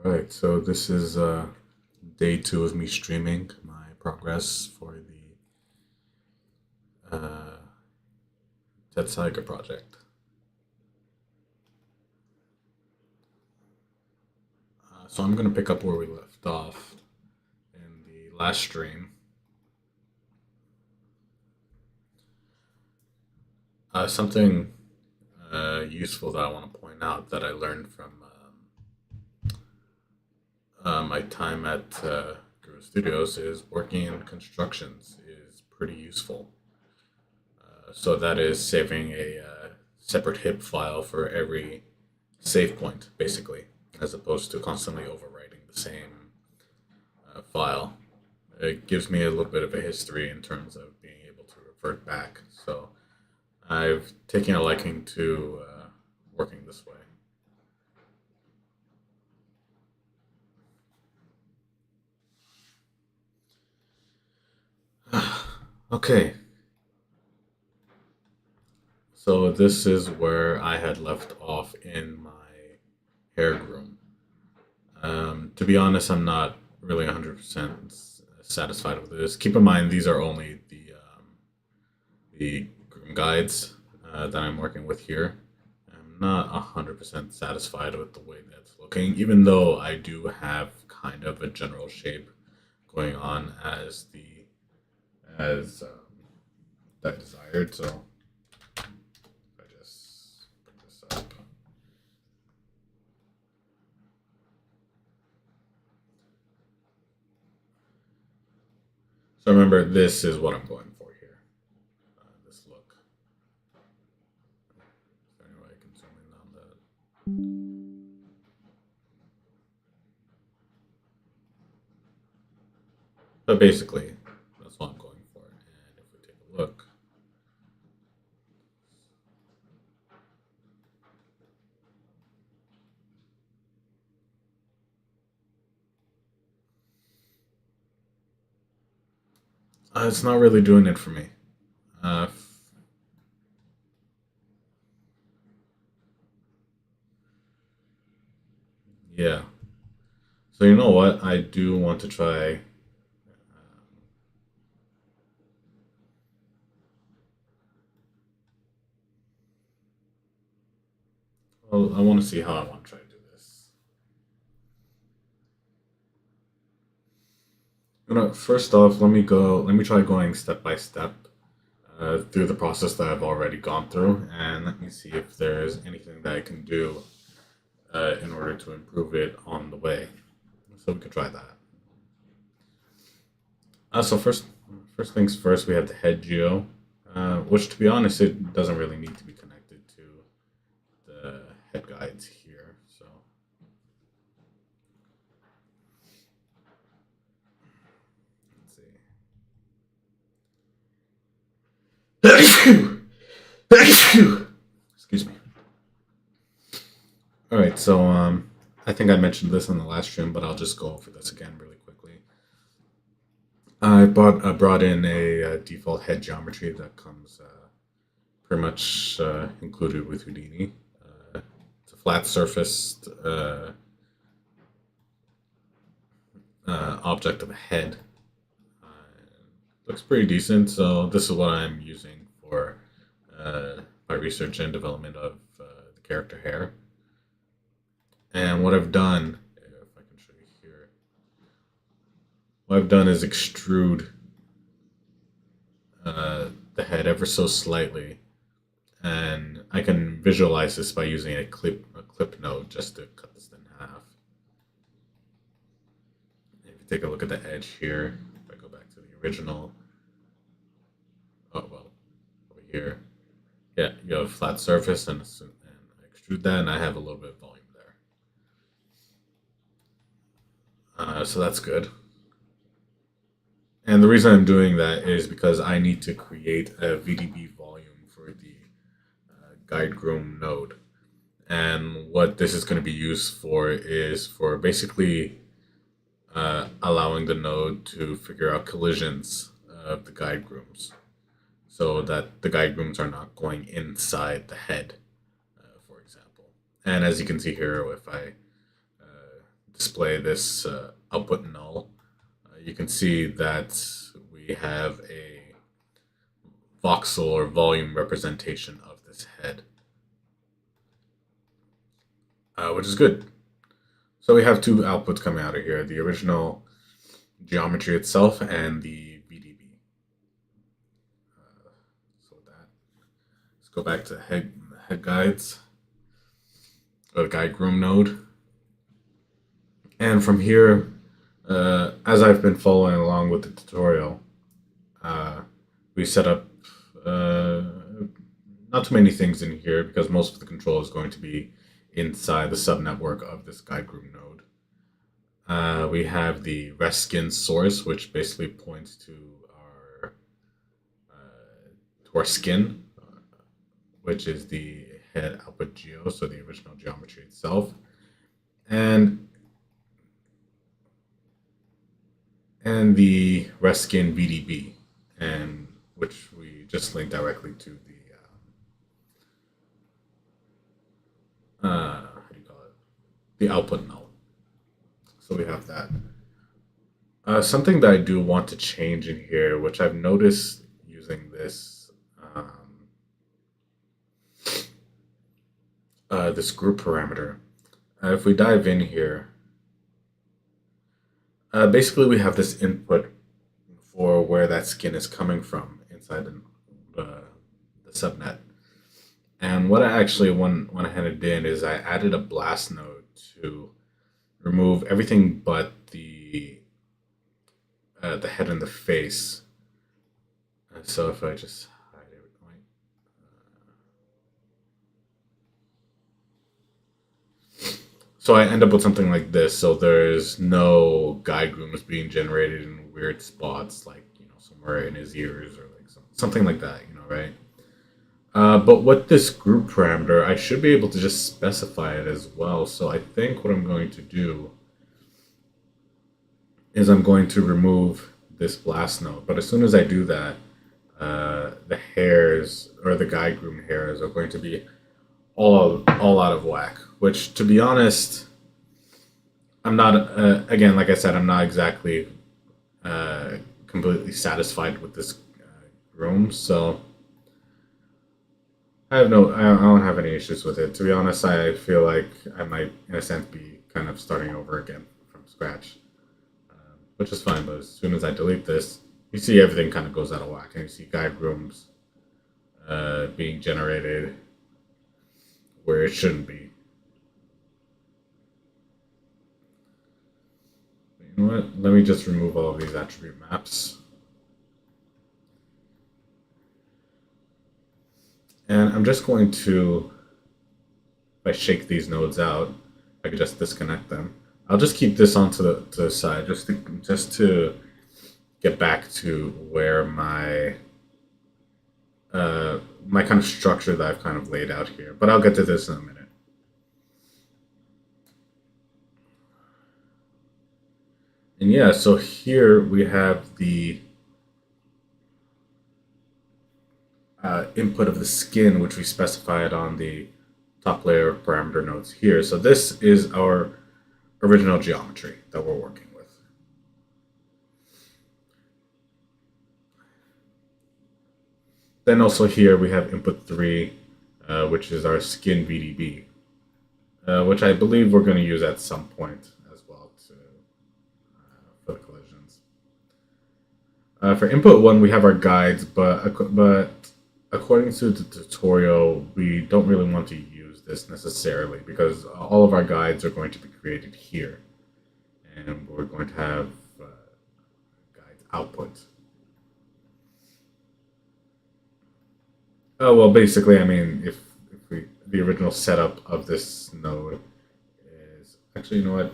Right, so this is day two of me streaming my progress for the Tetsuya project. So I'm going to pick up where we left off in the last stream. Something useful that I want to point out that I learned from my time at Guru Studios is working in constructions is pretty useful. So that is saving a separate hip file for every save point, basically, as opposed to constantly overwriting the same file. It gives me a little bit of a history in terms of being able to revert back. So I've taken a liking to working this way. Okay, so this is where I had left off in my hair groom. To be honest, I'm not really 100% satisfied with this. Keep in mind, these are only the groom guides that I'm working with here. I'm not 100% satisfied with the way that's looking, even though I do have kind of a general shape going on as that desired. So if I just put this up. So remember, this is what I'm going for here. This look. Is there any way I can zoom in on that? But basically, that's what I'm going for. And if we take a look, it's not really doing it for me. Uh, yeah. So you know what? I do want to try. Well, I want to see how I want to try to do this. First off, let me go. Let me try going step by step through the process that I've already gone through, and let me see if there's anything that I can do in order to improve it on the way. So we can try that. So first things first, we have the head geo, which to be honest, it doesn't really need to be connected to the head guides here. So let's see. Excuse me. All right, so I think I mentioned this in the last stream, but I'll just go over this again really quickly. I brought in a default head geometry that comes pretty much included with Houdini. It's a flat surfaced object of a head. Uh, Looks pretty decent, so this is what I'm using for my research and development of the character hair. And what I've done, if I can show you here, what I've done is extrude the head ever so slightly, and I can visualize this by using a clip node just to cut this in half. If you take a look at the edge here, if I go back to the original, oh well, over here, yeah, you have a flat surface and I extrude that, and I have a little bit of volume there. So that's good. And the reason I'm doing that is because I need to create a VDB volume for the guide groom node. And what this is going to be used for is for basically allowing the node to figure out collisions of the guide grooms so that the guide grooms are not going inside the head, for example. And as you can see here, if I display this output null, you can see that we have a voxel or volume representation of this head, which is good. So we have two outputs coming out of here, the original geometry itself and the VDB. So that, let's go back to head guides, or the guide groom node. And from here, as I've been following along with the tutorial, we set up not too many things in here because most of the control is going to be inside the subnetwork of this guide groom node. We have the rest skin source, which basically points to our skin, which is the head output geo, so the original geometry itself, and the rest skin VDB, and which we just link directly to the how do you call it? The output null. So we have that. Something that I do want to change in here, which I've noticed using this this group parameter. If we dive in here, basically we have this input for where that skin is coming from inside the subnet. And what I actually went ahead and did is I added a blast node to remove everything but the head and the face. So if I just hide everything, so I end up with something like this. So there's no guide grooms being generated in weird spots, like somewhere in his ears or like something like that, right? But with this group parameter, I should be able to just specify it as well. So I think what I'm going to do is I'm going to remove this blast node. But as soon as I do that, the hairs or the guide groom hairs are going to be all out of whack. Which, to be honest, I'm not. Again, like I said, I'm not exactly completely satisfied with this groom. So I don't have any issues with it. To be honest, I feel like I might, in a sense, be kind of starting over again from scratch, which is fine. But as soon as I delete this, you see everything kind of goes out of whack, and you see guide grooms being generated where it shouldn't be. You know what? Let me just remove all of these attribute maps. And I'm just going to, if I shake these nodes out, I could just disconnect them. I'll just keep this onto the side, just to get back to where my my kind of structure that I've kind of laid out here. But I'll get to this in a minute. And yeah, so here we have the input of the skin, which we specified on the top layer parameter nodes here. So this is our original geometry that we're working with. Then also here we have input 3, which is our skin VDB, which I believe we're going to use at some point as well for the collisions. For input 1, we have our guides, but according to the tutorial, we don't really want to use this necessarily because all of our guides are going to be created here, and we're going to have guides output. Oh well, basically, I mean, if the original setup of this node is actually, you know what?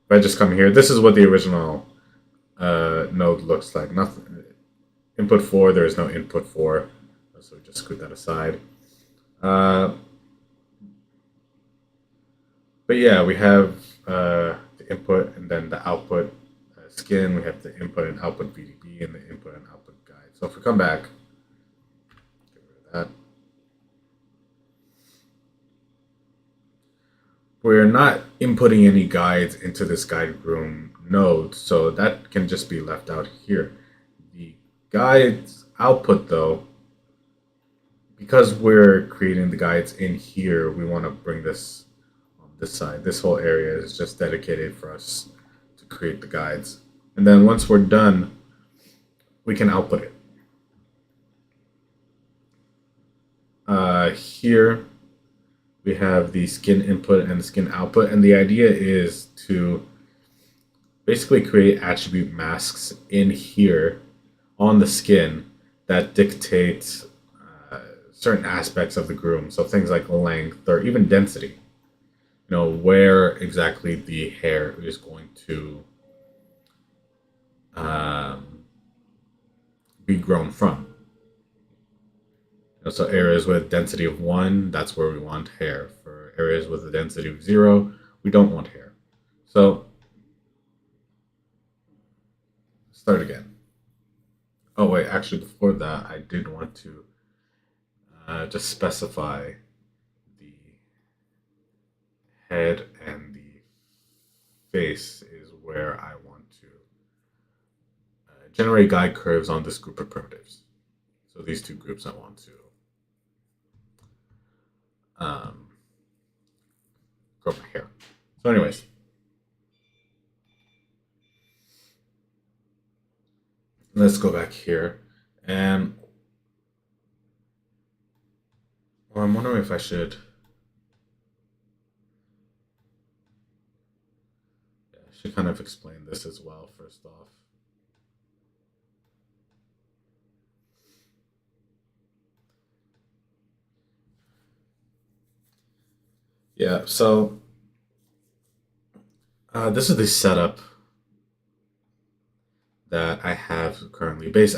If I just come here, this is what the original node looks like. Nothing. Input 4, there is no input 4, so we just scoot that aside. But yeah, we have the input and then the output skin. We have the input and output VDB and the input and output guide. So if we come back, get rid of that. we're not inputting any guides into this guide room node, so that can just be left out here. The guides output, though, because we're creating the guides in here, we want to bring this on this side. This whole area is just dedicated for us to create the guides. And then once we're done, we can output it. Here we have the skin input and the skin output, and the idea is to basically create attribute masks in here on the skin that dictate certain aspects of the groom. So things like length or even density. Where exactly the hair is going to um, be grown from. So areas with density of 1, that's where we want hair. For areas with a density of 0, we don't want hair. So start again. Oh wait, actually before that, I did want to just specify the head and the face is where I want to generate guide curves on this group of primitives. So these two groups I want to grow my hair. So anyways, let's go back here. And well, I'm wondering if I should kind of explain this as well first off. Yeah, so this is the setup that I have currently, based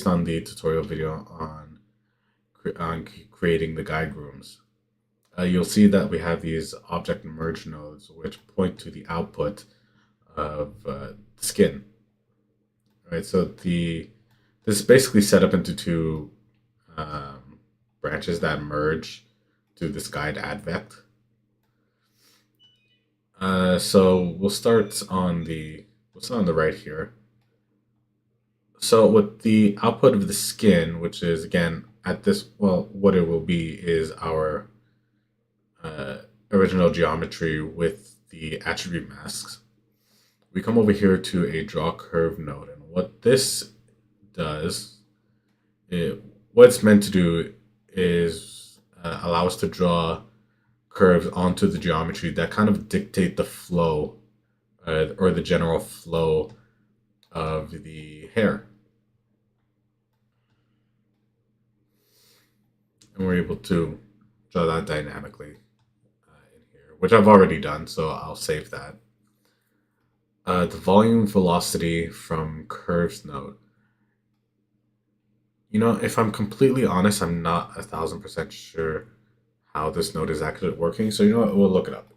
on the tutorial video on creating the guide rooms. You'll see that we have these object merge nodes which point to the output of skin. Right, so this is basically set up into two branches that merge to this guide advect. So we'll start on the right here. So with the output of the skin, which is again at this, well, what it will be is our original geometry with the attribute masks. We come over here to a draw curve node, and what this does, what it's meant to do is allow us to draw curves onto the geometry that kind of dictate the flow or the general flow of the hair. And we're able to draw that dynamically in here, which I've already done, so I'll save that. The volume velocity from curves node. If I'm completely honest, I'm not 1,000% sure how this node is actually working. So you know what? We'll look it up.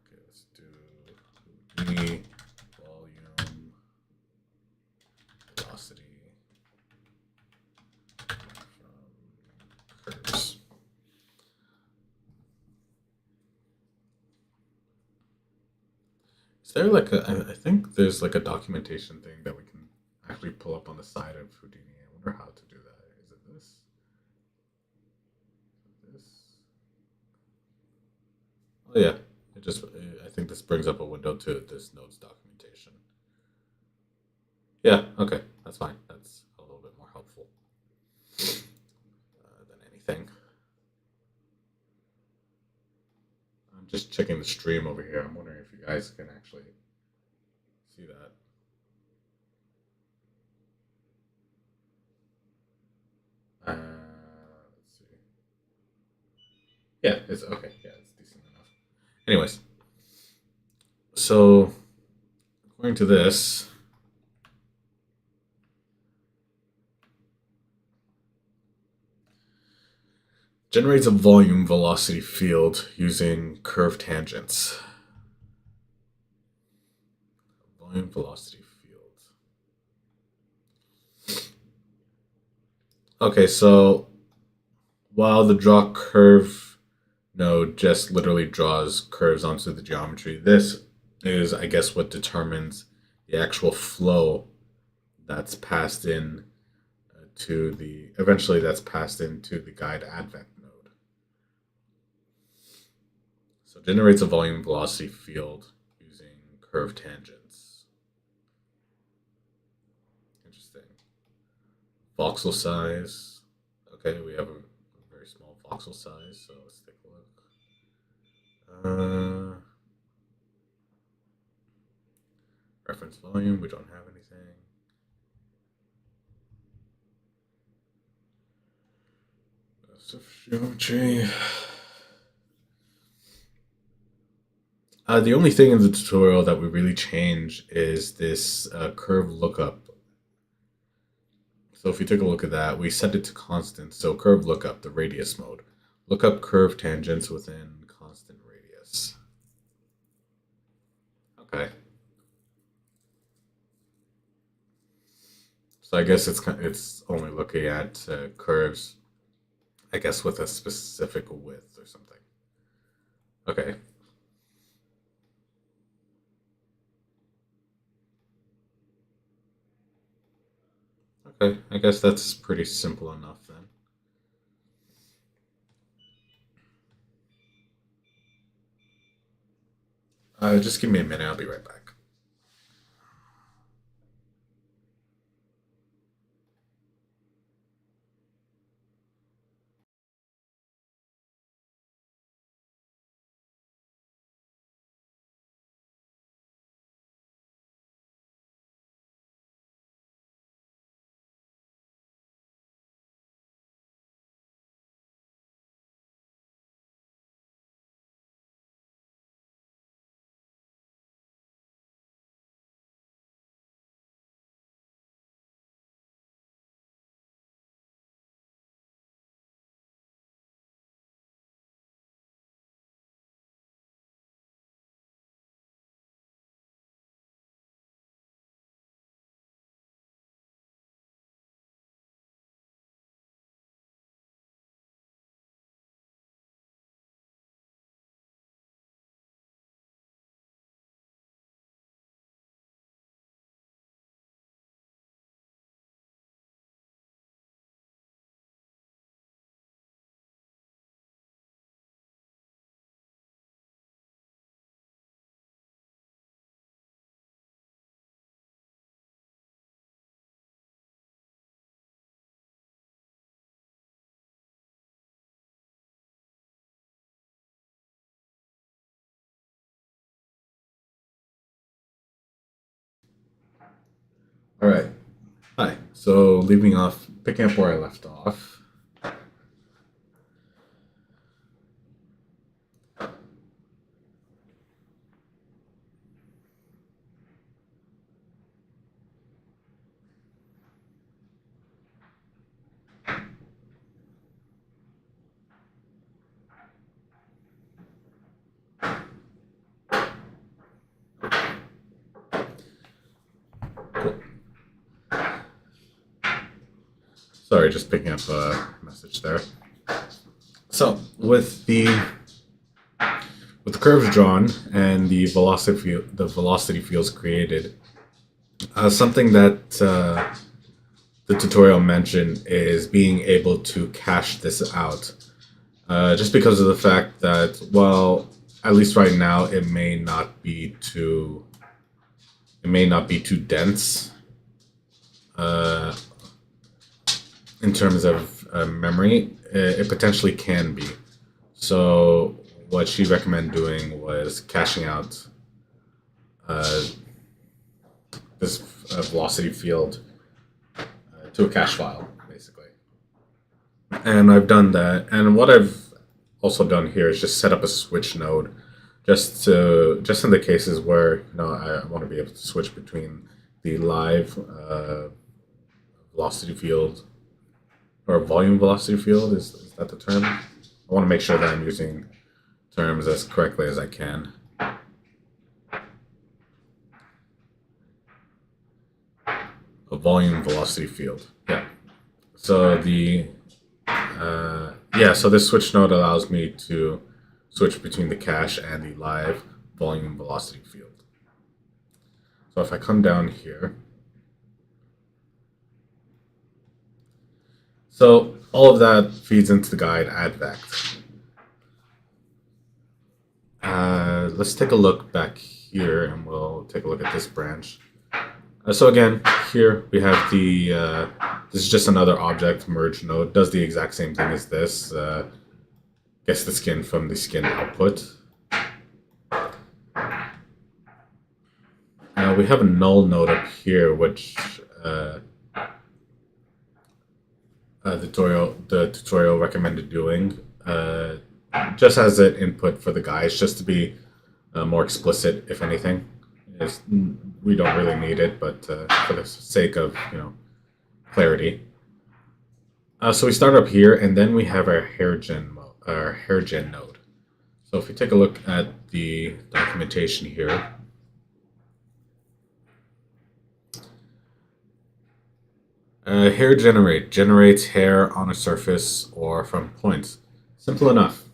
Okay, let's do the volume velocity from curves. Is there I think there's like a documentation thing that we can actually pull up on the side of Houdini. I wonder how to do that. Is it this? This? Oh yeah. I think this brings up a window to this node's documentation. Yeah, okay, that's fine. That's a little bit more helpful than anything. I'm just checking the stream over here. I'm wondering if you guys can actually see that. Let's see. Yeah, it's okay. Yeah, it's decent enough. Anyways, so according to this, generates a volume velocity field using curve tangents. Volume velocity field. Okay, so while the draw curve node just literally draws curves onto the geometry. This is, I guess, what determines the actual flow that's passed in to the eventually that's passed into the guide advent node. So it generates a volume velocity field using curve tangents. Interesting. Voxel size. Okay, we have a very small voxel size, so let's take a look. Reference volume, we don't have anything. Geometry. The only thing in the tutorial that we really change is this curve lookup. So if we take a look at that, we set it to constant. So curve lookup, the radius mode. Look up curve tangents within constant radius. Okay. So I guess it's only looking at curves, I guess, with a specific width or something. Okay. Okay, I guess that's pretty simple enough then. Just give me a minute, I'll be right back. All right. Hi. So leaving off, picking up where I left off. Cool. Sorry, just picking up a message there. So with the curves drawn and the velocity fields created, something that the tutorial mentioned is being able to cache this out. Just because of the fact that, well, at least right now, it may not be too dense uh, in terms of memory. It potentially can be. So what she recommended doing was caching out uh, this velocity field to a cache file, basically. And I've done that. And what I've also done here is just set up a switch node, just in the cases where I want to be able to switch between the live velocity field or volume velocity field. Is that the term? I want to make sure that I'm using terms as correctly as I can. A volume velocity field. Yeah. So so this switch node allows me to switch between the cache and the live volume velocity field. So if I come down here, so all of that feeds into the guide add_vect. Let's take a look back here, and we'll take a look at this branch. So again, here we have the, this is just another object merge node, does the exact same thing as this, gets the skin from the skin output. We have a null node up here, which the tutorial recommended doing, just as an input for the guys, just to be more explicit, if anything. We don't really need it, but for the sake of clarity. So we start up here, and then we have our hair gen node. So if we take a look at the documentation here, hair generates hair on a surface or from points. Simple enough,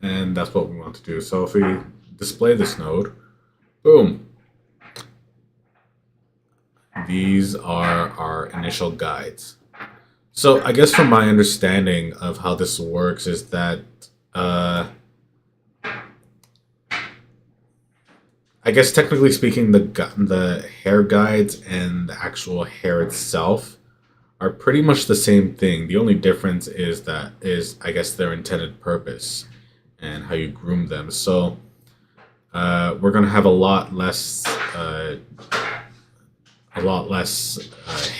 and that's what we want to do. So if we display this node, boom. These are our initial guides. So I guess from my understanding of how this works is that I guess technically speaking, the hair guides and the actual hair itself are pretty much the same thing. The only difference is I guess their intended purpose and how you groom them. So we're gonna have a lot less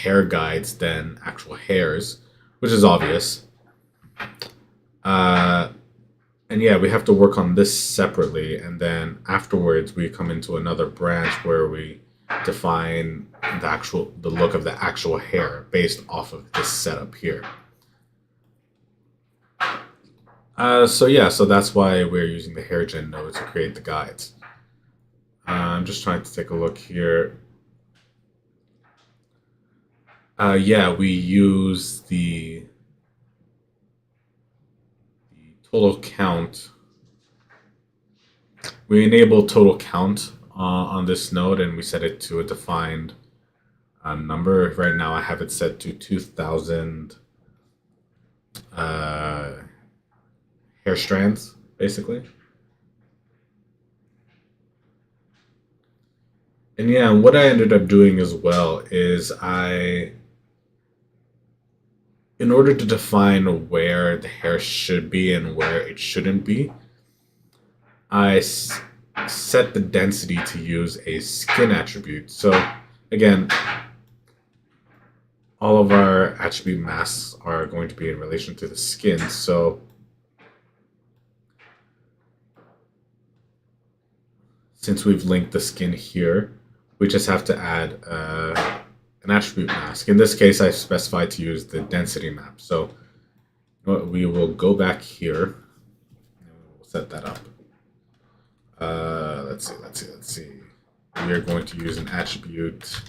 hair guides than actual hairs, which is obvious. And yeah, we have to work on this separately, and then afterwards we come into another branch where we define the look of the actual hair based off of this setup here. So that's why we're using the hair gen node to create the guides. I'm just trying to take a look here. Yeah, we use the total count. We enable total count on this node, and we set it to a defined number. Right now I have it set to 2,000 hair strands, basically. And yeah, what I ended up doing as well is in order to define where the hair should be and where it shouldn't be, I set the density to use a skin attribute. So again, all of our attribute masks are going to be in relation to the skin. So since we've linked the skin here, we just have to add an attribute mask. In this case, I specified to use the density map. So we will go back here and we'll set that up. Let's see. We are going to use an attribute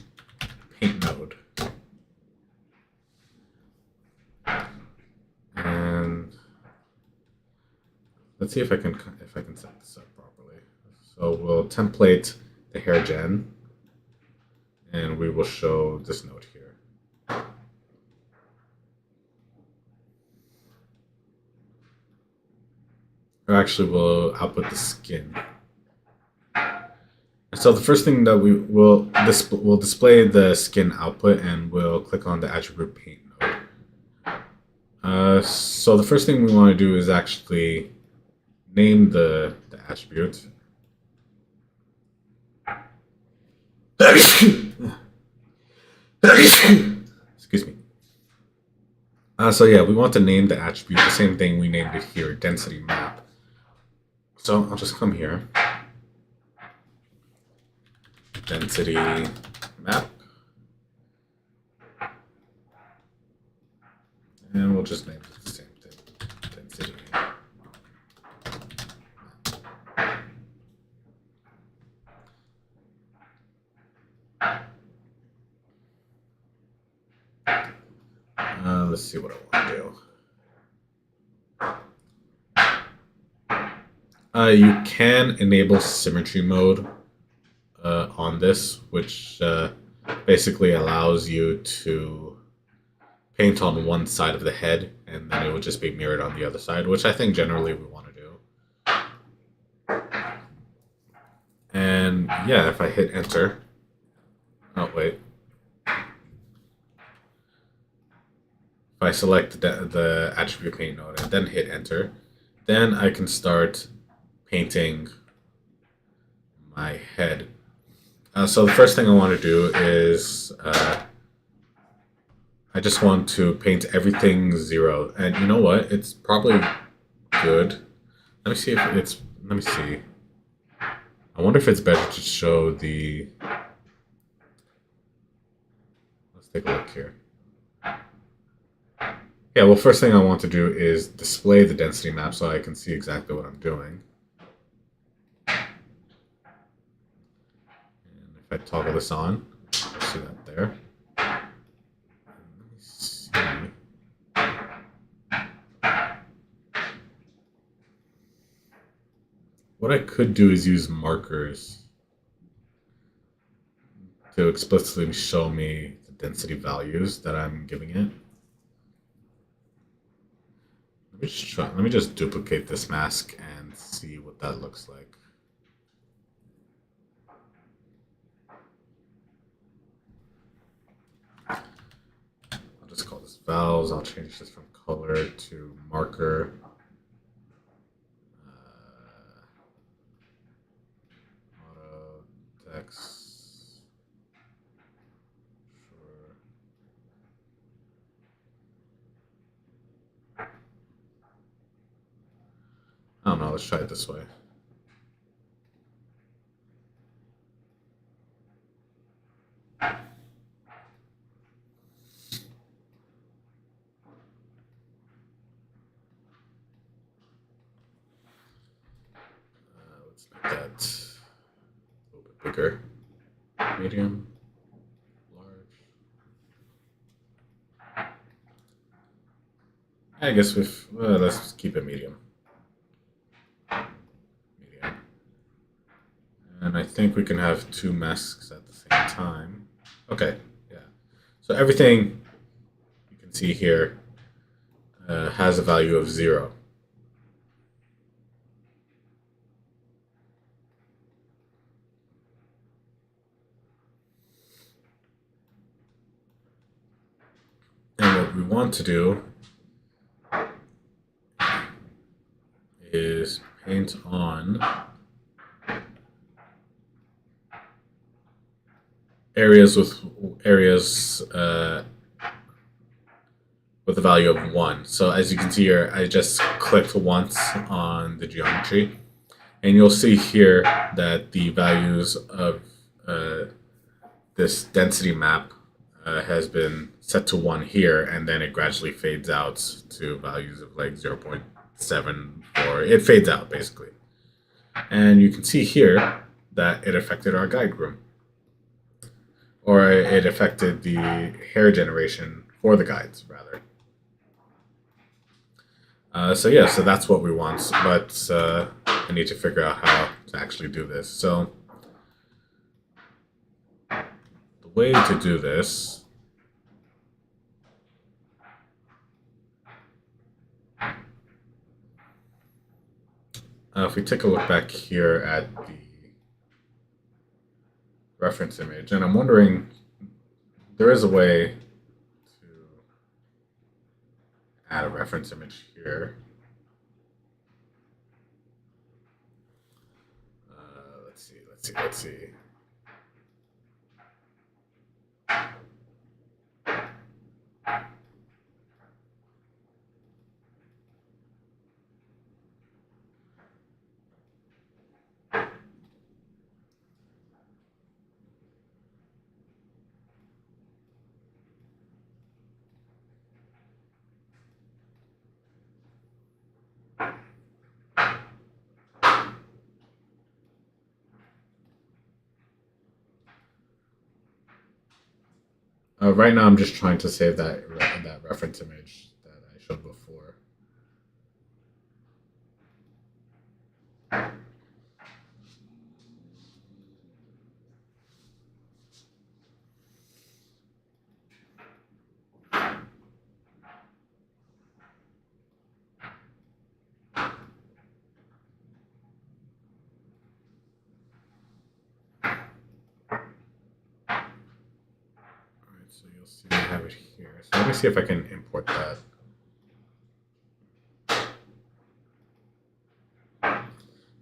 paint node. And let's see if I can set this up properly. So we'll template the hair gen, and we will show this node here. Or actually, we'll output the skin. So the first thing that we'll display the skin output, and we'll click on the attribute paint node. So the first thing we want to do is actually name the attribute. Excuse me. So yeah, we want to name the attribute the same thing we named it here, density map. So I'll just come here. Density map. And we'll just name it the same thing. Density map. Let's see what I want to do. You can enable symmetry mode on this, which basically allows you to paint on one side of the head, and then it would just be mirrored on the other side, which I think generally we want to do. And yeah, if I hit enter, oh wait, if I select the attribute paint node and then hit enter, then I can start painting my head. So the first thing I want to do is I just want to paint everything 0. And you know what? It's probably good. Let me see if it's. Let me see. I wonder if it's better to show the. Let's take a look here. Yeah, well, first thing I want to do is display the density map so I can see exactly what I'm doing. And if I toggle this on, you'll see that there. Let me see. What I could do is use markers to explicitly show me the density values that I'm giving it. Let me just duplicate this mask and see what that looks like. I'll just call this valves. I'll change this from color to marker. Auto text. Sure. I don't know. Let's try it this way. Let's make that a little bit bigger. Medium, large. I guess let's keep it medium. Medium. And I think we can have 2 masks at the same time. Okay, yeah. So everything you can see here has a value of 0. And what we want to do is paint on areas with a value of 1. So as you can see here, I just clicked once on the geometry, and you'll see here that the values of this density map has been set to 1 here, and then it gradually fades out to values of like 0.7, or it fades out basically. And you can see here that it affected our guide groom, or it affected the hair generation for the guides rather. So yeah, so that's what we want, but I need to figure out how to actually do this. So the way to do this if we take a look back here at the reference image, and I'm wondering, there is a way to add a reference image here. Let's see. Right now, I'm just trying to save that reference image that I showed before. So you'll see I have it here. So let me see if I can import that.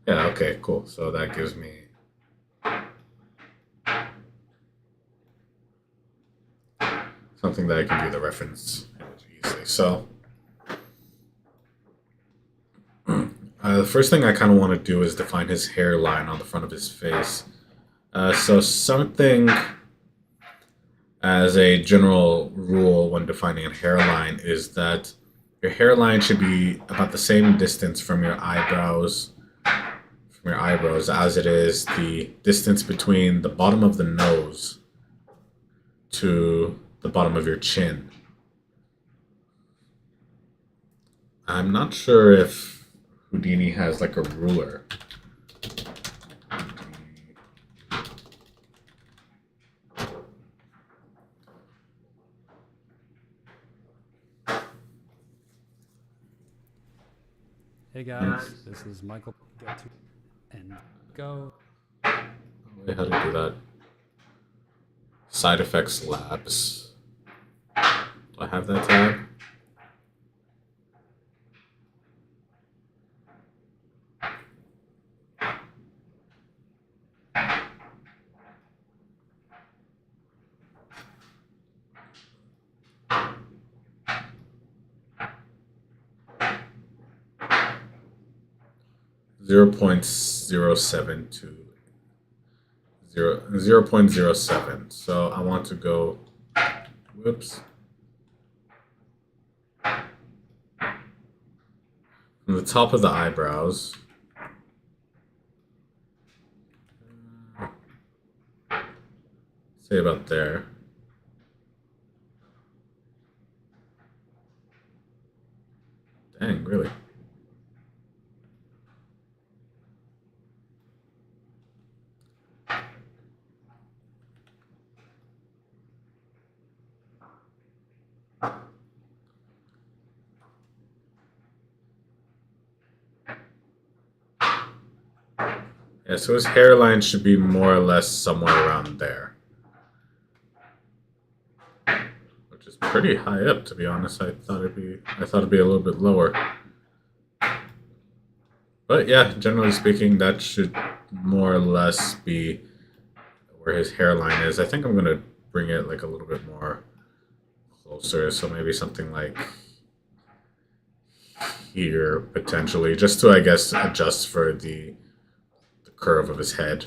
Yeah, okay, cool. So that gives me something that I can do the reference image easily. So the first thing I kind of want to do is define his hairline on the front of his face. So something as a general rule when defining a hairline is that your hairline should be about the same distance from your eyebrows as it is the distance between the bottom of the nose to the bottom of your chin. I'm not sure if Houdini has like a ruler. Hey guys, this is Michael. Get to and go. Wait, how to do that? Side effects labs. Do I have that tab? 0.07 to 0.07. So I want to go, whoops, from the top of the eyebrows. Say about there. Dang, really? Yeah, so his hairline should be more or less somewhere around there, which is pretty high up, to be honest. I thought it'd be a little bit lower. But yeah, generally speaking, that should more or less be where his hairline is. I think I'm gonna bring it like a little bit more closer, so maybe something like here potentially, just to I guess adjust for the curve of his head.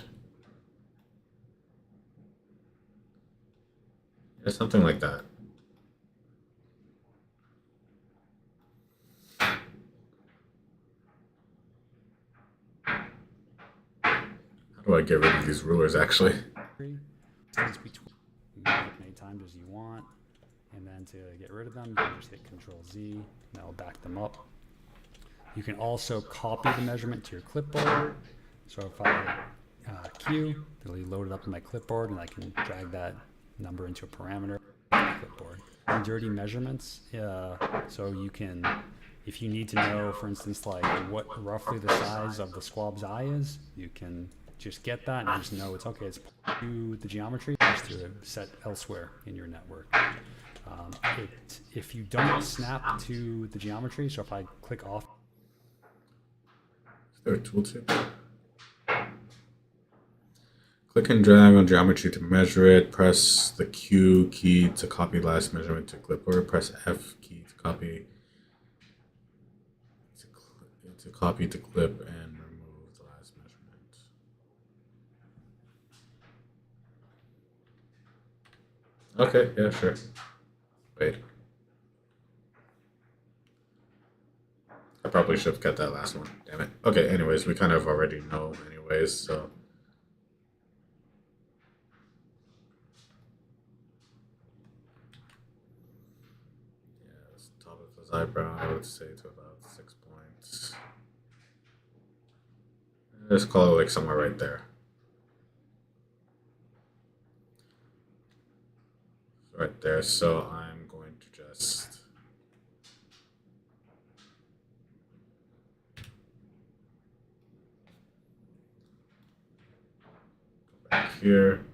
Yeah, something like that. How do I get rid of these rulers actually? Distance between you can move it as many times as you want, and then to get rid of them, you can just hit Control Z. And that'll back them up. You can also copy the measurement to your clipboard. So if I Q, it'll be loaded up in my clipboard, and I can drag that number into a parameter on the clipboard. And dirty measurements, so you can, if you need to know, for instance, like what roughly the size of the squab's eye is, you can just get that and just know it's okay. It's to the geometry, just to set elsewhere in your network. If you don't snap to the geometry, so if I click off. Is there a tooltip? Click and drag on geometry to measure it. Press the Q key to copy last measurement to clipboard. Press F key to copy the clip and remove the last measurement. Okay, yeah, sure. Wait. I probably should have cut that last one. Damn it. Okay, anyways, we kind of already know anyways, so. Yeah, let's top of his eyebrow, I would say to about 6 points. Let's call it like somewhere right there. Right there. So I'm going to just go back here.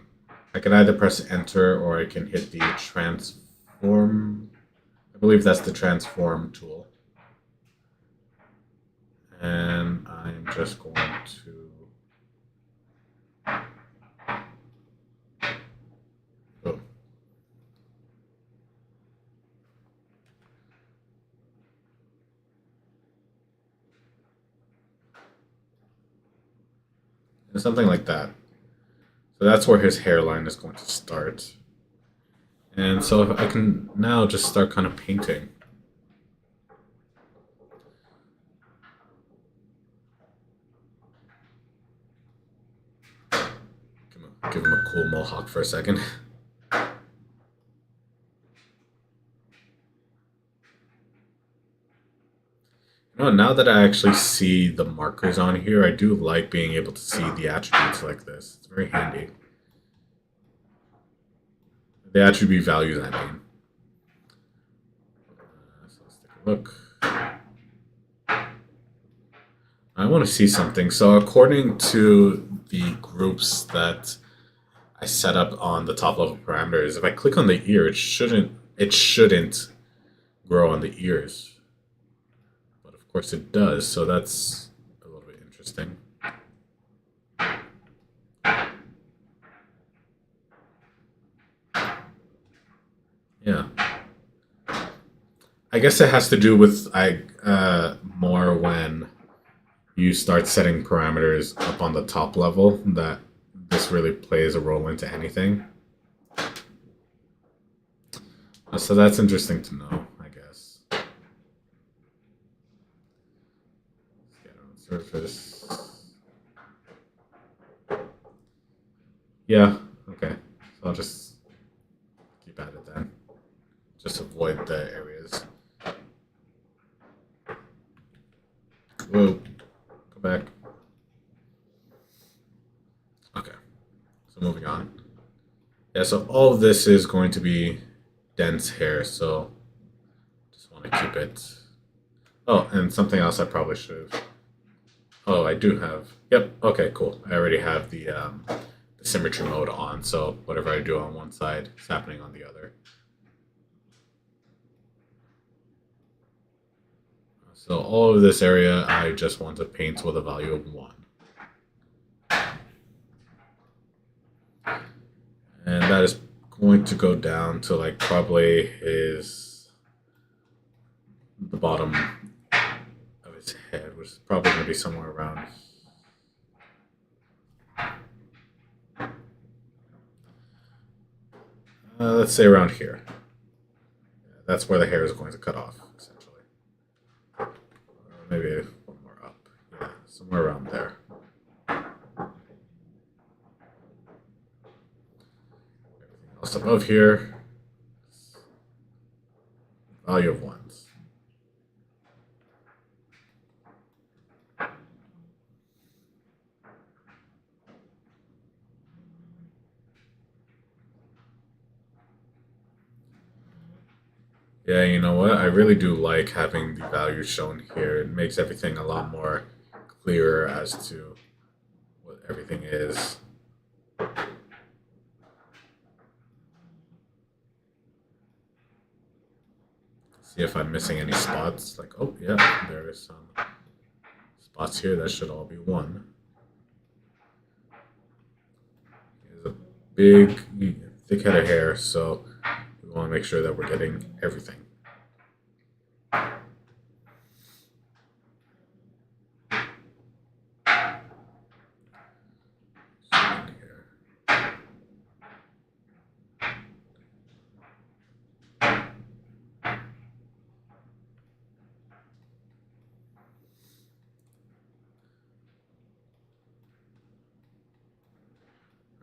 I can either press enter or I can hit the transform. I believe that's the transform tool. And I'm just going to oh. And something like that. So that's where his hairline is going to start. And so if I can now just start kind of painting. Give him a cool mohawk for a second. You know, now that I actually see the markers on here, I do like being able to see the attributes like this. It's very handy. The attribute values, I mean. So let's take a look. I want to see something. So according to the groups that I set up on the top level parameters, if I click on the ear, it shouldn't grow on the ears. But of course it does, so that's a little bit interesting. Yeah. I guess it has to do with more when you start setting parameters up on the top level that this really plays a role into anything. So that's interesting to know, I guess. Let's get on surface. Yeah, okay. So I'll just keep at it then. Just avoid the areas. Whoa. Go back. Okay. So moving on. Yeah, so all of this is going to be dense hair, so just want to keep it. Oh, and something else I probably should have. Oh, I do have. Yep. Okay. Cool. I already have the symmetry mode on, so whatever I do on one side is happening on the other. So all of this area, I just want to paint with a value of 1. And that is going to go down to like probably the bottom of his head, which is probably going to be somewhere around. Let's say around here. That's where the hair is going to cut off, essentially. Or maybe one more up. Yeah, somewhere around there. Everything else above here, value of 1s. Yeah, you know what? I really do like having the values shown here. It makes everything a lot more clearer as to what everything is. See if I'm missing any spots. Like, oh, yeah, there is some spots here. That should all be 1. He has a big, thick head of hair, so we want to make sure that we're getting everything.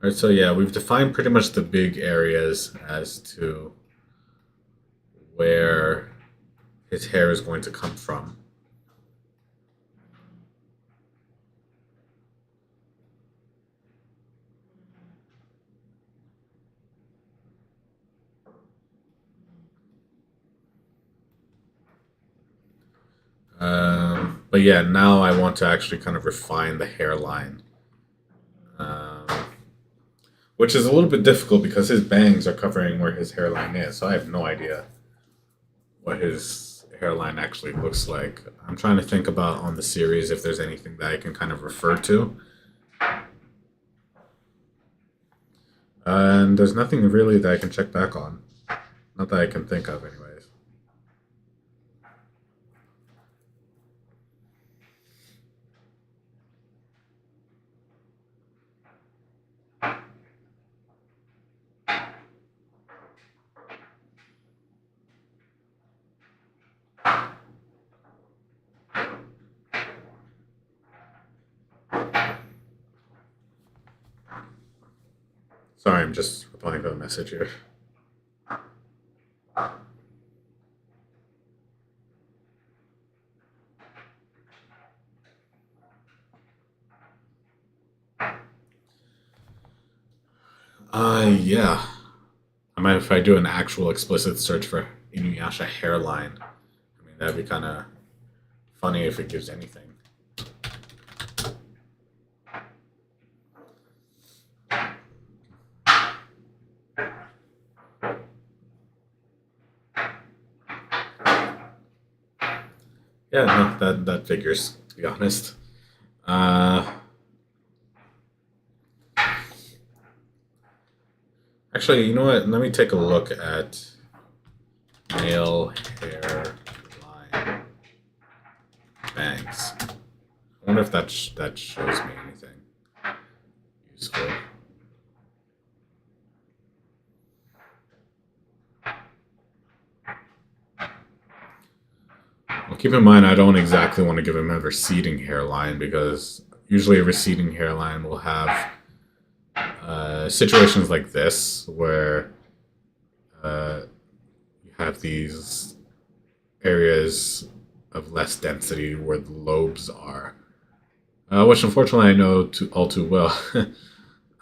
All right, so yeah, we've defined pretty much the big areas as to where his hair is going to come from. But yeah, now I want to actually kind of refine the hairline, um, which is a little bit difficult because his bangs are covering where his hairline is. So I have no idea what his hairline actually looks like. I'm trying to think about on the series if there's anything that I can kind of refer to. And there's nothing really that I can check back on. Not that I can think of, anyways. Sorry, I'm just replying to a message here. Yeah. I might if I do an actual explicit search for Inuyasha hairline. I mean, that'd be kind of funny if it gives anything. Yeah, no, that figures. To be honest. Uh, Actually, you know what? Let me take a look at male hairline bangs. I wonder if that shows me anything useful. Well, keep in mind, I don't exactly want to give him a receding hairline because usually a receding hairline will have situations like this where you have these areas of less density where the lobes are, which unfortunately I know all too well.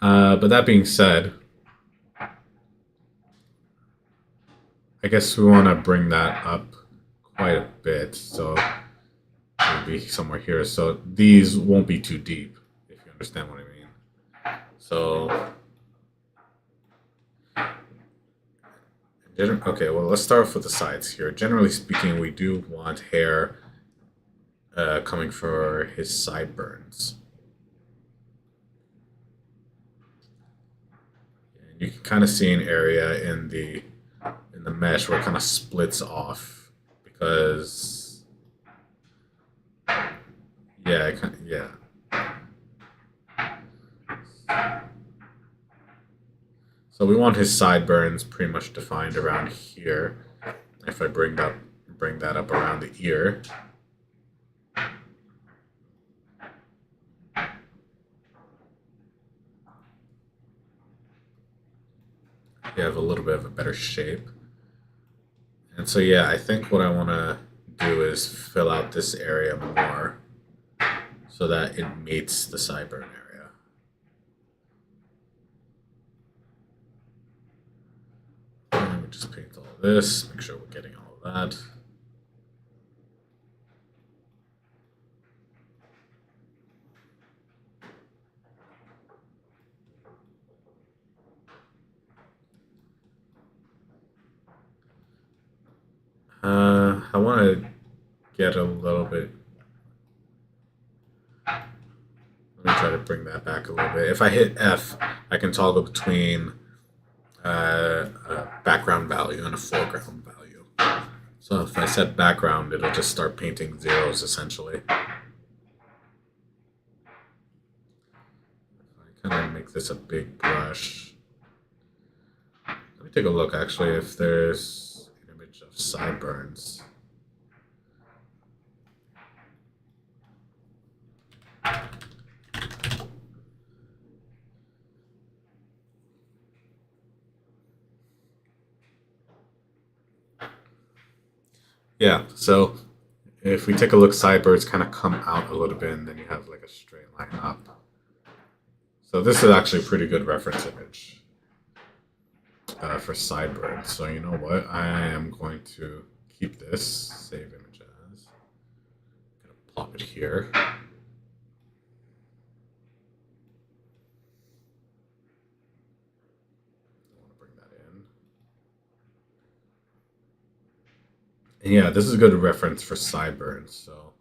But that being said, I guess we want to bring that up quite a bit. So it'll be somewhere here. So these won't be too deep, if you understand what I mean. So, okay, well, let's start off with the sides here. Generally speaking, we do want hair coming for his sideburns. And you can kind of see an area in the mesh where it kind of splits off because yeah, yeah. So we want his sideburns pretty much defined around here. If I bring that up around the ear. You have a little bit of a better shape. And so yeah, I think what I want to do is fill out this area more so that it meets the sideburn area. And we just paint all this, make sure we're getting all of that. I want to get a little bit. Let me try to bring that back a little bit. If I hit F, I can toggle between a background value and a foreground value. So if I set background, it'll just start painting zeros essentially. I kind of make this a big brush. Let me take a look actually if there's an image of sideburns. Yeah, so if we take a look, sideburns kind of come out a little bit and then you have like a straight line up. So this is actually a pretty good reference image for sideburns. So you know what? I am going to keep this, save image as. bit here. And yeah, this is a good reference for sideburns. So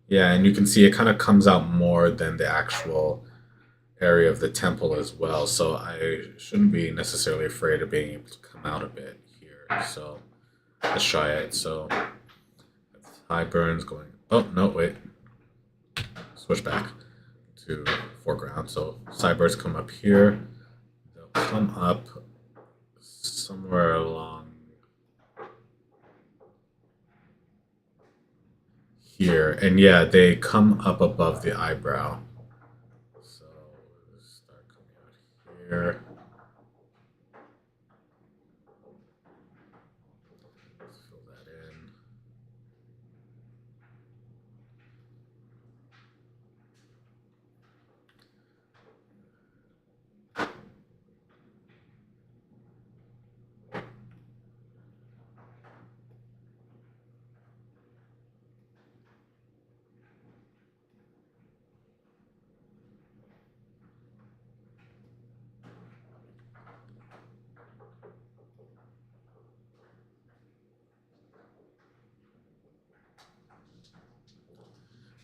yeah, and you can see it kind of comes out more than the actual area of the temple as well. So I shouldn't be necessarily afraid of being able to come out a bit here. So let's try it. So sideburns going. Oh no, wait. Switch back to foreground. So sideburns come up here. They'll come up somewhere along here, and yeah, they come up above the eyebrow. So start coming out here. Let's fill that in.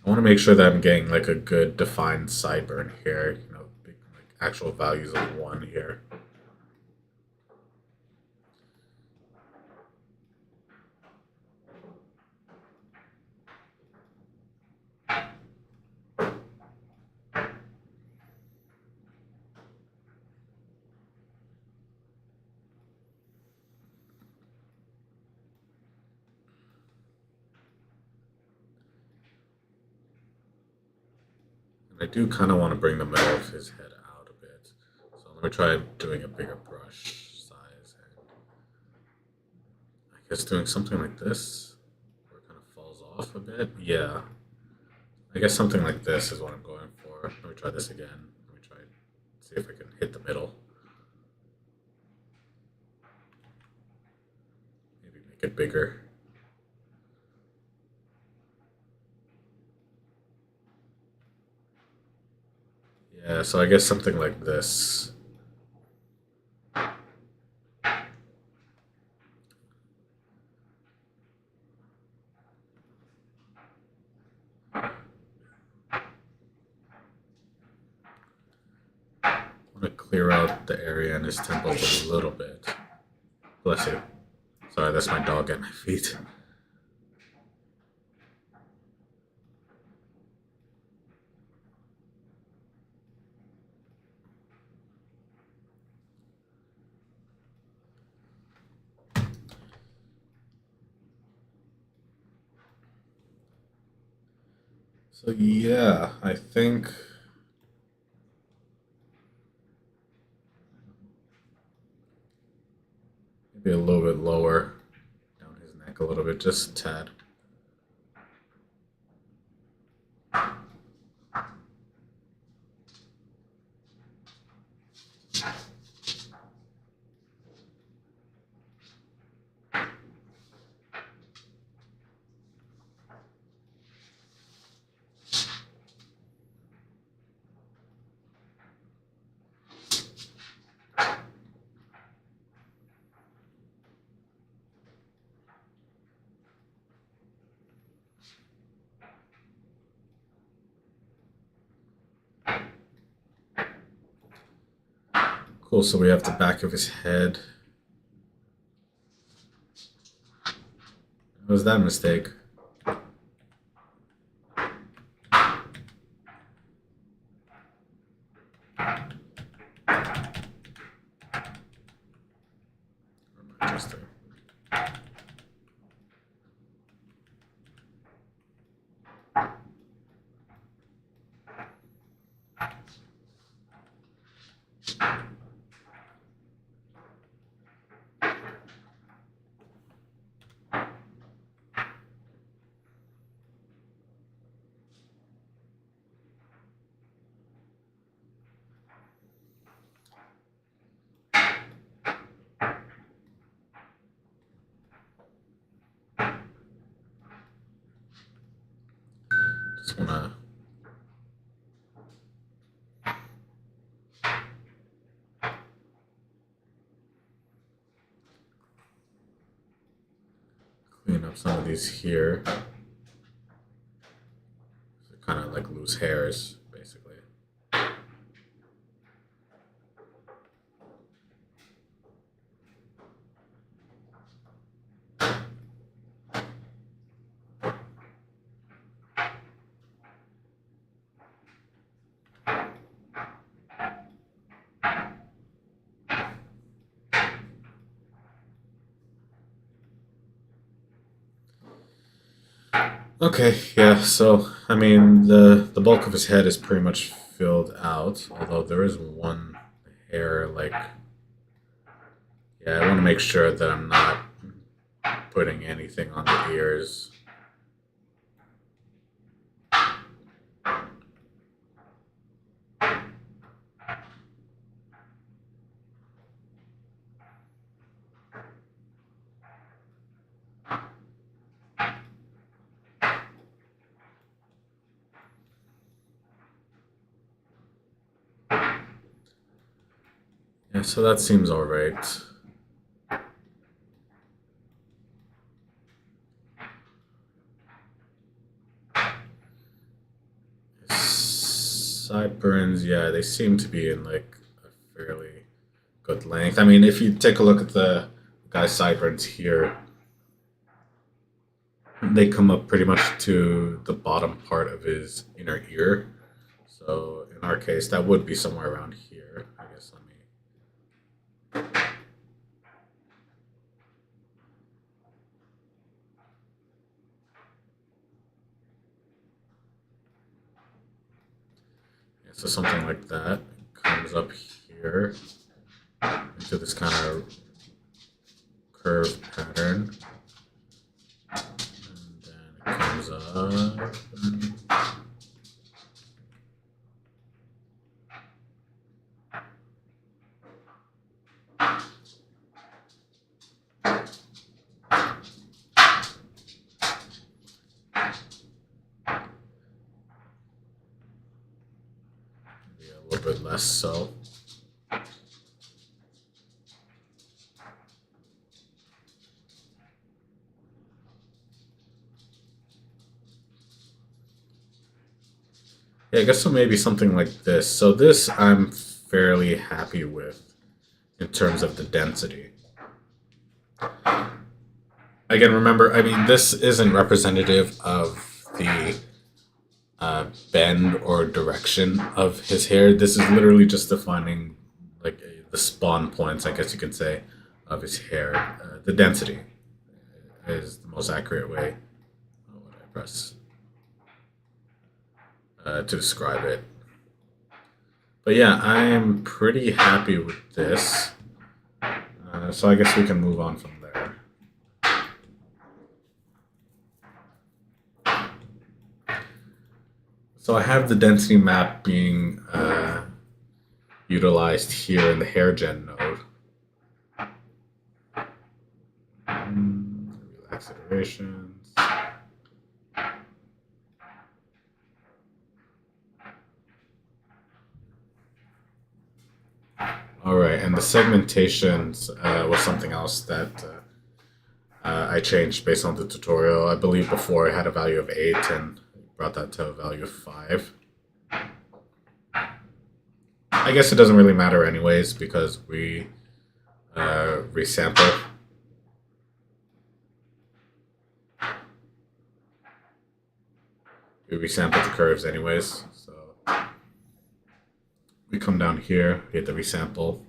I want to make sure that I'm getting like a good defined sideburn here. You know, big, like actual values of 1 here. And I do kind of want to bring the middle of his head out a bit. So let me try doing a bigger brush size. And I guess doing something like this, where it kind of falls off a bit. Yeah, I guess something like this is what I'm going for. Let me try this again. Let me try see if I can hit the middle. Maybe make it bigger. Yeah, so I guess something like this. I want to clear out the area in his temples a little bit. Bless you. Sorry, that's my dog at my feet. So yeah, I think maybe a little bit lower down his neck a little bit, just a tad. Cool, so we have the back of his head. Was that a mistake? Interesting. just want to clean up some of these here. Kind of like loose hairs, basically. Okay, yeah, so I mean the bulk of his head is pretty much filled out, although there is one hair like yeah, I want to make sure that I'm not putting anything on the ears. Yeah, so that seems alright. Sideburns, yeah, they seem to be in like a fairly good length. I mean, if you take a look at the guy's sideburns here, they come up pretty much to the bottom part of his inner ear. So in our case, that would be somewhere around here. I guess let me. Yeah, so something like that comes up here into this kind of curved pattern. And then it comes up. Maybe a little bit less so. Yeah, I guess so maybe something like this. So this I'm fairly happy with in terms of the density. Again, remember, I mean, this isn't representative of the bend or direction of his hair. This is literally just defining like the spawn points, I guess you could say, of his hair. The density is the most accurate way. What would I press to describe it? But yeah, I'm pretty happy with this. So I guess we can move on from there. So I have the density map being utilized here in the hair gen node. Relax iterations. All right, and the segmentations was something else that I changed based on the tutorial. I believe before I had a value of 8 and brought that to a value of 5. I guess it doesn't really matter anyways because we resample. We resample the curves anyways, so we come down here, we hit the resample.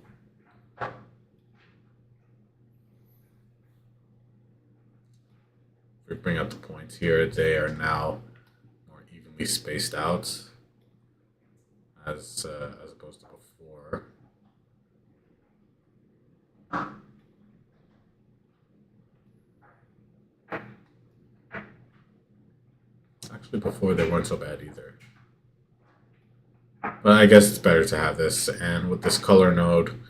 We bring up the points here, they are now more evenly spaced out as opposed to before. Actually, before they weren't so bad either. But I guess it's better to have this, and with this color node,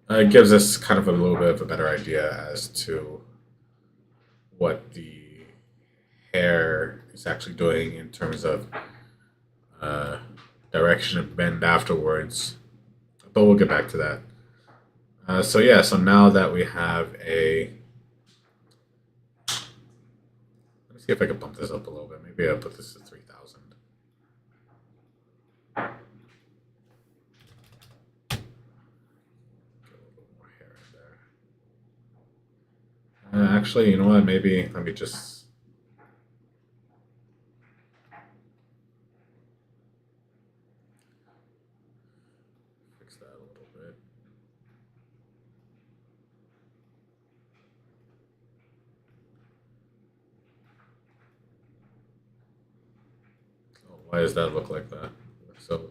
it gives us kind of a little bit of a better idea as to what the hair is actually doing in terms of uh, direction of bend afterwards. But we'll get back to that. So yeah, so now that we have a, let me see if I can bump this up a little bit. Maybe I'll put this to 3,000. Get a little bit more hair in there. Actually, you know what? Maybe let me just. Fix that a little bit. Oh, why does that look like that? So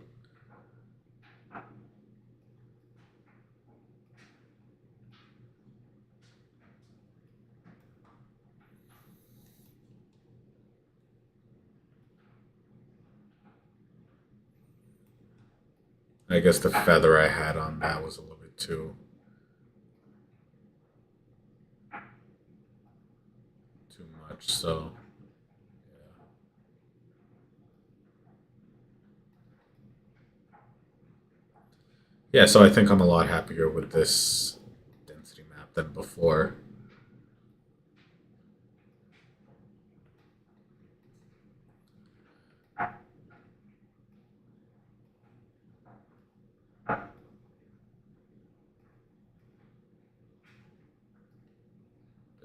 I guess the feather I had on that was a little bit too much. So yeah. Yeah, so I think I'm a lot happier with this density map than before.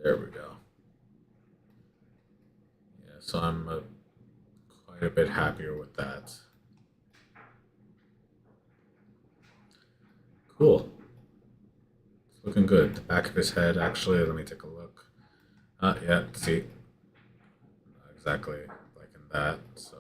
There we go. Yeah, so I'm quite a bit happier with that. Cool. It's looking good. The back of his head, actually, let me take a look. Yeah, see, exactly like in that. So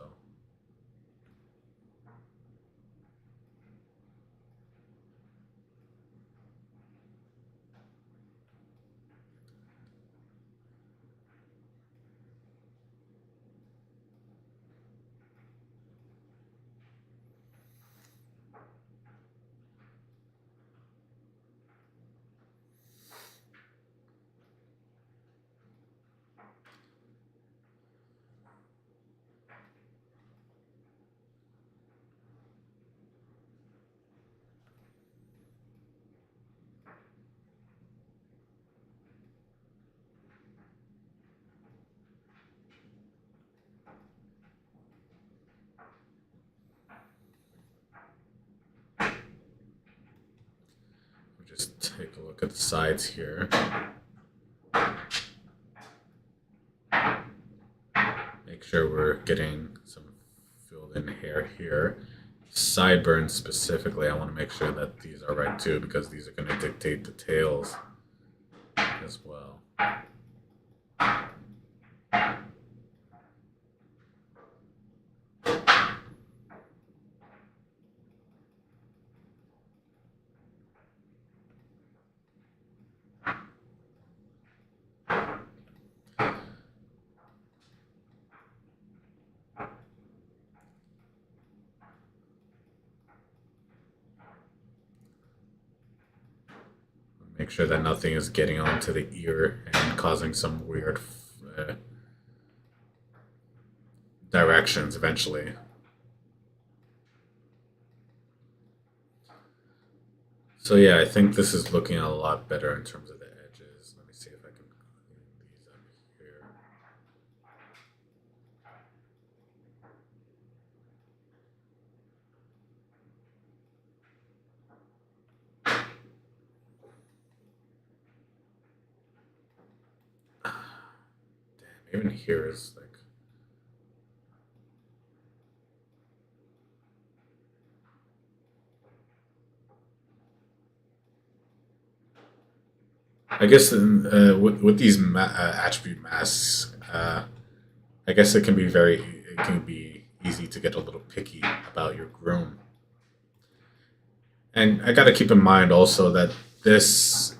we just take a look at the sides here. Make sure we're getting some filled in hair here. Sideburns specifically, I want to make sure that these are right too because these are going to dictate the tails as well. Make sure that nothing is getting onto the ear and causing some weird uh, directions eventually. So yeah, I think this is looking a lot better in terms of the edges. Let me see if I can clean these up here. Damn, even here is like. I guess with these attribute masks, I guess it can be easy to get a little picky about your groom. And I got to keep in mind also that this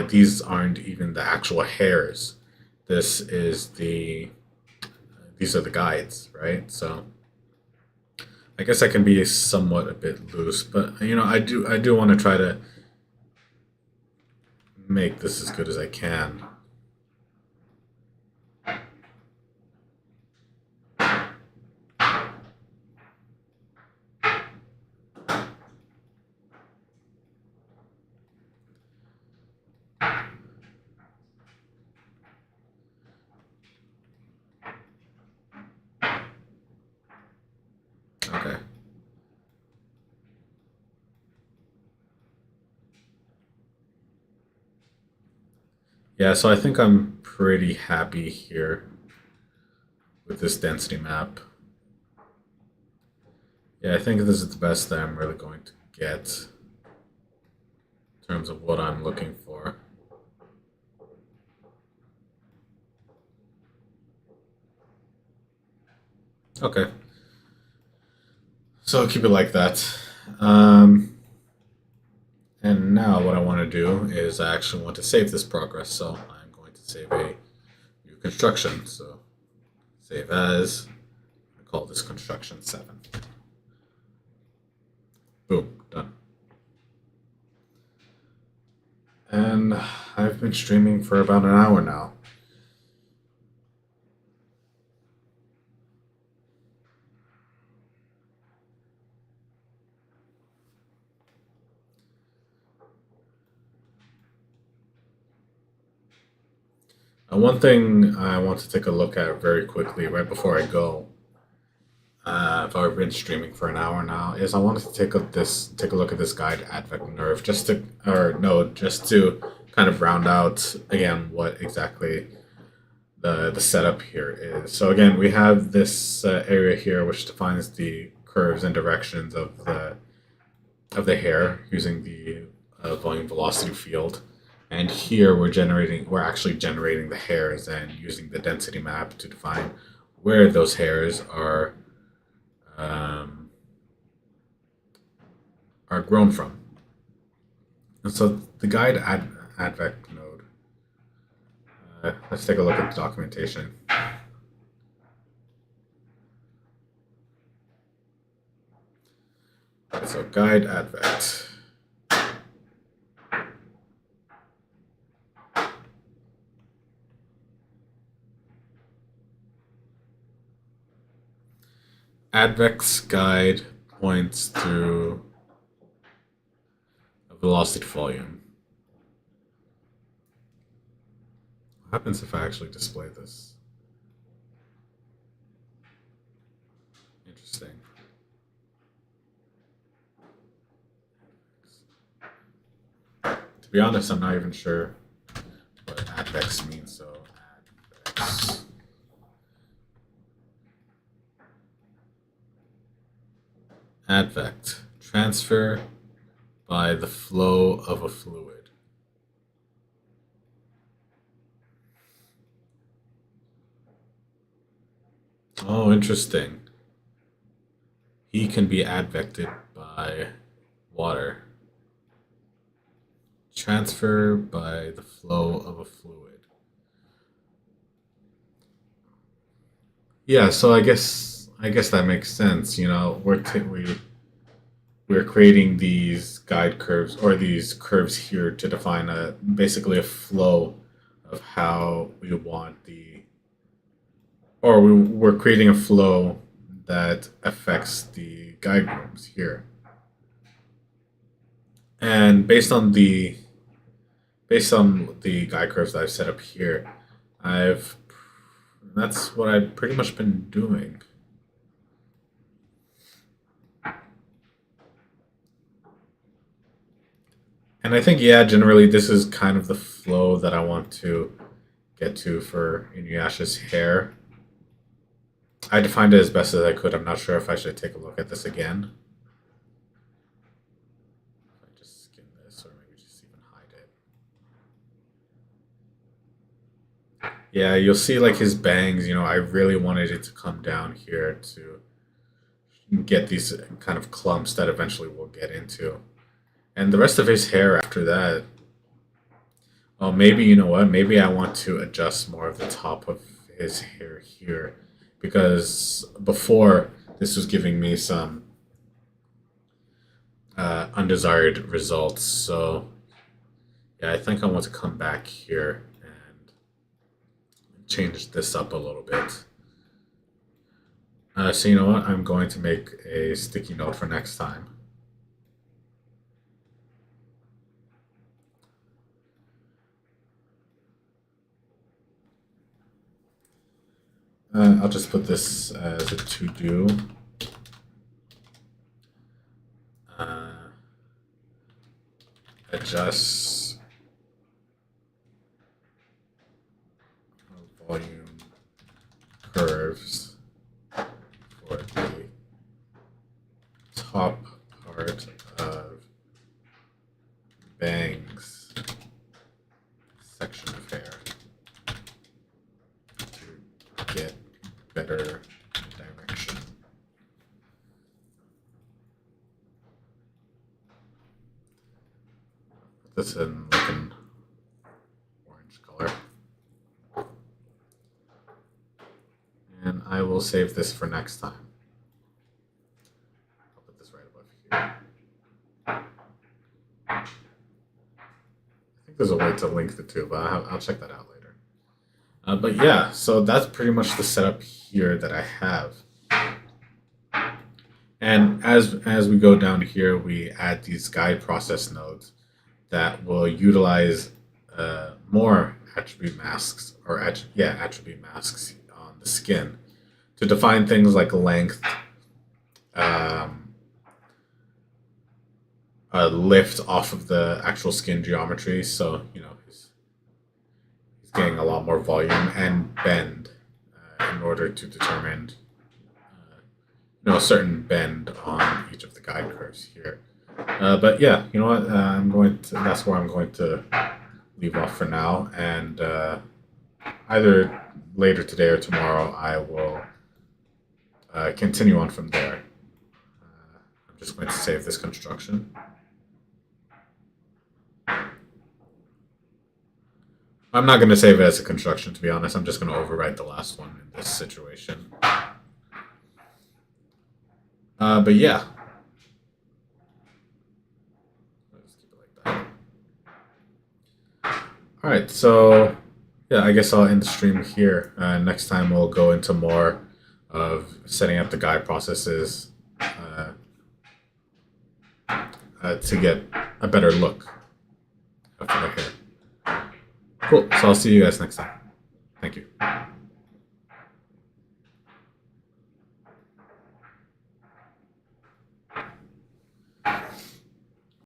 these aren't even the actual hairs. This is these are the guides, right? So I guess I can be somewhat a bit loose, but you know I do want to try to make this as good as I can. Yeah, so I think I'm pretty happy here with this density map. Yeah, I think this is the best that I'm really going to get in terms of what I'm looking for. Okay, so I'll keep it like that. Um, and now what I want to do is I actually want to save this progress, so I'm going to save a new construction. So save as, I call this construction 7. Boom, done. And I've been streaming for about an hour now. One thing I want to take a look at very quickly right before I go, if I've been streaming for an hour now, is I wanted to take a look at this guide Advent Nerve just to or no just to kind of round out again what exactly the setup here is. So again, we have this area here which defines the curves and directions of the hair using the volume velocity field. And here we're actually generating the hairs and using the density map to define where those hairs um, are grown from. And so the guide advec node. Let's take a look at the documentation. So guide advect. Advec's guide points through a velocity volume. What happens if I actually display this? Interesting. To be honest, I'm not even sure what advex means. So advex. Advect. Transfer by the flow of a fluid. Oh, interesting. He can be advected by water. Transfer by the flow of a fluid. Yeah, so I guess that makes sense. You know, we're creating these guide curves or these curves here to define a basically a flow of how we want the or we're creating a flow that affects the guide grooves here. And based on the guide curves that I've set up here, I've that's what I've pretty much been doing. And I think yeah, generally this is kind of the flow that I want to get to for Inuyasha's hair. I defined it as best as I could. I'm not sure if I should take a look at this again. If I just skim this or maybe just even hide it. Yeah, you'll see like his bangs, I really wanted it to come down here to get these kind of clumps that eventually we'll get into. And the rest of his hair after that, oh, maybe you know what? Maybe I want to adjust more of the top of his hair here because before this was giving me some undesired results. So yeah, I think I want to come back here and change this up a little bit. So you know what? I'm going to make a sticky note for next time. I'll just put this as a to do. Uh, adjust top part of Bang's section of hair to get better direction. Put this in like an orange color. And I will save this for next time. I'll put this right above here. I think there's a way to link the two, but I'll check that out later. But yeah, so that's pretty much the setup here that I have. And as we go down here, we add these guide process nodes that will utilize more attribute masks or attribute masks on the skin to define things like length, lift off of the actual skin geometry. So he's getting a lot more volume, and bend in order to determine a certain bend on each of the guide curves here. But yeah, you know what? That's where I'm going to leave off for now, and either later today or tomorrow I will continue on from there. I'm just going to save this construction. I'm not going to save it as a construction, to be honest. I'm just going to overwrite the last one in this situation. But yeah. I'll just keep it like that. All right, so yeah, I guess I'll end the stream here. Next time we'll go into more of setting up the guide processes to get a better look for the hair. Cool. So I'll see you guys next time. Thank you.